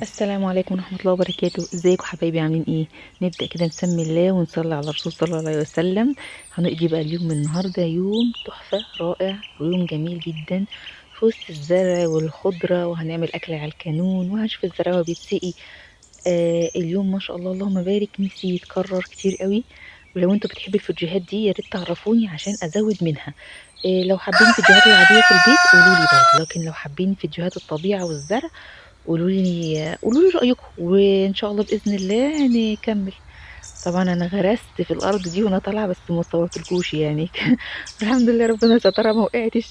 السلام عليكم ورحمة الله وبركاته. ازيكم حبايبي، عاملين ايه؟ نبدأ كده نسمي الله ونصلي على الرسول صلى الله عليه وسلم. هنقضي بقى اليوم النهاردة يوم تحفة رائع ويوم جميل جدا في وسط الزرع والخضرة، وهنعمل أكل على الكانون وهنشوف الزرع وهو بيتسقي. اليوم ما شاء الله اللهم بارك نفسي يتكرر كتير قوي. ولو انتوا بتحبوا الفيديوهات دي يا ريت تعرفوني عشان ازود منها. لو حابين الفيديوهات العادية في البيت قولوا لي برضه، لكن لو حابين فيديوهات الطبيعة والزرع قولوا لي رأيكم، وإن شاء الله بإذن الله نكمل. طبعا أنا غرست في الأرض دي وأنا طالعة بس ما صورتلكوش يعني. الحمد لله ربنا سترها ما وقعتش.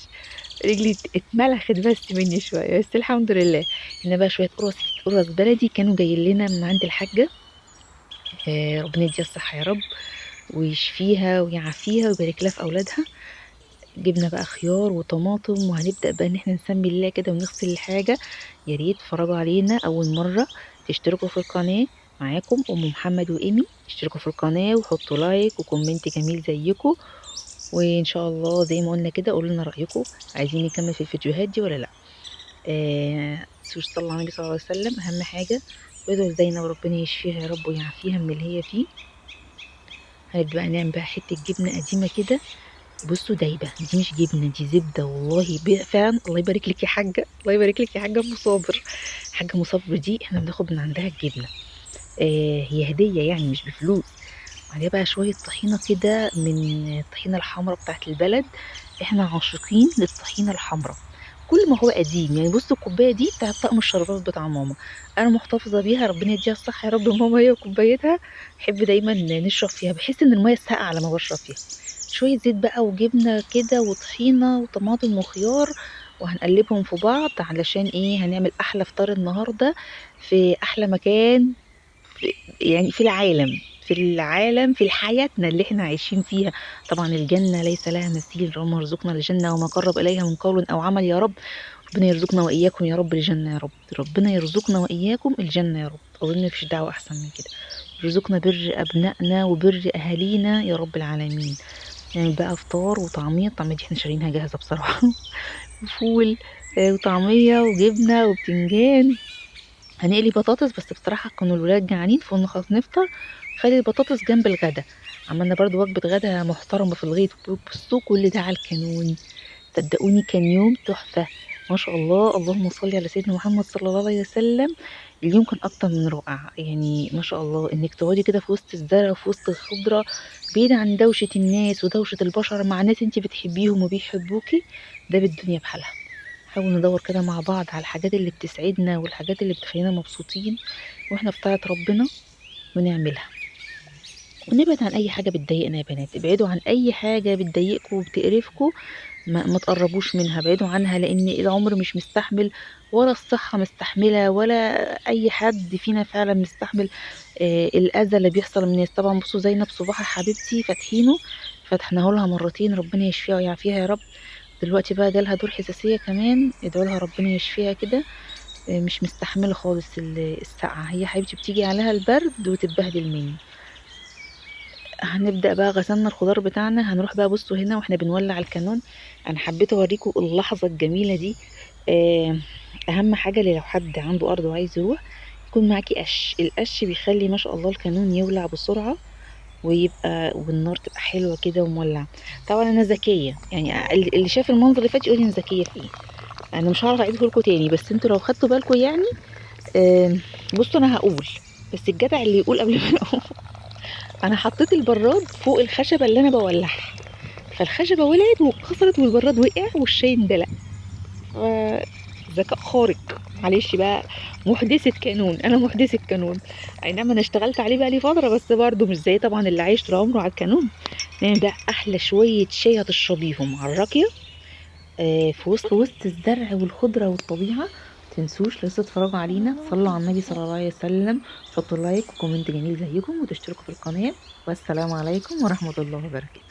رجلي اتملخت بس مني شوية، بس الحمد لله. هنا بقى شوية قرص بلدي كانوا جايين لنا من عند الحاجة. ربنا يديها الصحة يا رب، ويشفيها ويعافيها ويبارك لها في أولادها. جبنا بقى خيار وطماطم، وهنبدأ بقى ان احنا نسمي الله كده ونغسل الحاجة. يا ريت تتفرجوا علينا اول مرة تشتركوا في القناة. معاكم ام محمد وايمي، اشتركوا في القناة وحطوا لايك وكومنت جميل زيكم. وان شاء الله زي ما قلنا كده قولوا لنا رأيكم، عايزين نكمل في الفيديوهات دي ولا لا. صلى الله عليه وسلم اهم حاجة. وادعوا زينب ربنا يشفيها يا رب ويعافيها من اللي هي فيه. هنبدأ بقى نعمل بقى حتة جبنة قديمة كده. بصوا دايبه، دي مش جبنه، دي زبده والله فعلا. الله يبارك لك يا حاجه، الله يبارك لك يا حاجه مصابر. حاجه مصابر دي احنا بناخد من عندها الجبنه. هي هديه يعني مش بفلوس. وعليها بقى شويه طحينه كده من الطحينه الحمراء بتاعت البلد. احنا عاشقين للطحينه الحمراء. كل ما هو قديم يعني. بصوا الكوبايه دي بتاعت طقم الشربات بتاع ماما، انا محتفظه بيها ربنا يديها الصحه يا رب. ماما هي وكوبايتها بحب دايما نشرب فيها، بحس ان الميه ساقعه لما بشرب فيها. شوية زيت بقى وجبنة كده وطحينة وطماطم وخيار، وهنقلبهم في بعض علشان ايه؟ هنعمل احلى فطار النهاردة في احلى مكان في يعني في العالم في حياتنا اللي احنا عايشين فيها. طبعا الجنة ليس لها مثيل، اللهم ارزقنا الجنة وما قرب اليها من قول او عمل يا رب. ربنا يرزقنا واياكم يا رب الجنة يا رب. ربنا يرزقنا واياكم الجنة يا رب، اظن مفيش دعوة احسن من كده. يرزقنا بر ابنائنا وبر اهالينا يا رب العالمين. يعني بقى فطار وطعمية. الطعمية دي احنا شارينها جاهزة بصراحة. وفول، وطعمية وجبنة وبتنجان. هنقلي بطاطس، بس بصراحة كانوا الولاد جعانين فقلنا خلاص نفطر. خلي البطاطس جنب الغدا. عملنا برضو وجبة غدا محترمة في الغيط. بصوا كل ده على الكانون. صدقوني كان يوم تحفة. ما شاء الله، اللهم صل على سيدنا محمد صلى الله عليه وسلم. اليوم كان اكتر من رائع يعني. ما شاء الله انك تقعدي كده في وسط الزرع وفي وسط الخضرة، بعيد عن دوشة الناس ودوشة البشر، مع ناس انت بتحبيهم وبيحبوكي. ده بالدنيا بحالها. نحاول ندور كده مع بعض على الحاجات اللي بتسعدنا والحاجات اللي بتخلينا مبسوطين واحنا في طاعة ربنا، ونعملها. ونبعد عن اي حاجة بتضايقنا يا بنات. ابعدوا عن اي حاجة بتضايقكم وبتقرفكم. ما تقربوش منها، بعيدوا عنها، لان العمر مش مستحمل، ولا الصحة مستحملة، ولا اي حد فينا فعلا مستحمل الاذى اللي بيحصل من الناس. طبعا بصوا زينب صباحها حبيبتي فاتحينه، فتحناه لها مرتين ربنا يشفيها ويعافيها يا رب. دلوقتي بقى جالها دور حساسية كمان، ادعوا لها ربنا يشفيها كده. مش مستحملة خالص السقعة. هي حبيبتي بتيجي عليها البرد وتتبهدل مني. هنبدأ بقى غسلنا الخضار بتاعنا. هنروح بقى بصوا هنا واحنا بنولع الكانون. انا حبيت اوريكم اللحظة الجميلة دي. آه، اهم حاجة لو حد عنده ارض وعايز يروح يكون معاكي قش. القش بيخلي ما شاء الله الكانون يولع بسرعة، والنار تبقى حلوة كده ومولعة. طبعا انا ذكية يعني، اللي شاف المنظر اللي فات يقول انا ذكية فيه. انا مش هعرف اعيده لكم تاني، بس انتوا لو خدتوا بالكم يعني. آه، بصوا انا هقول، بس الجدع اللي يقول قبل ما انا اقول. انا حطيت البراد فوق الخشبه اللي انا بولعها، فالخشبه ولعت واتكسرت والبراد وقع والشاي اندلق. ذكاء خارق معلش بقى. محدثة كانون، انا محدثة كانون. اي نعم انا اشتغلت عليه بقى لي فترة، بس برضه مش زي طبعا اللي عايش طول عمره على الكانون. نعمل بقى احلى شوية شاي هتشربيهم على الراقية. في وسط الزرع والخضرة والطبيعة. متنسوش لسه تتفرجوا علينا، صلوا على النبي صلى الله عليه وسلم، حطوا لايك وكومنت جميل زيكم، وتشتركوا في القناة. والسلام عليكم ورحمة الله وبركاته.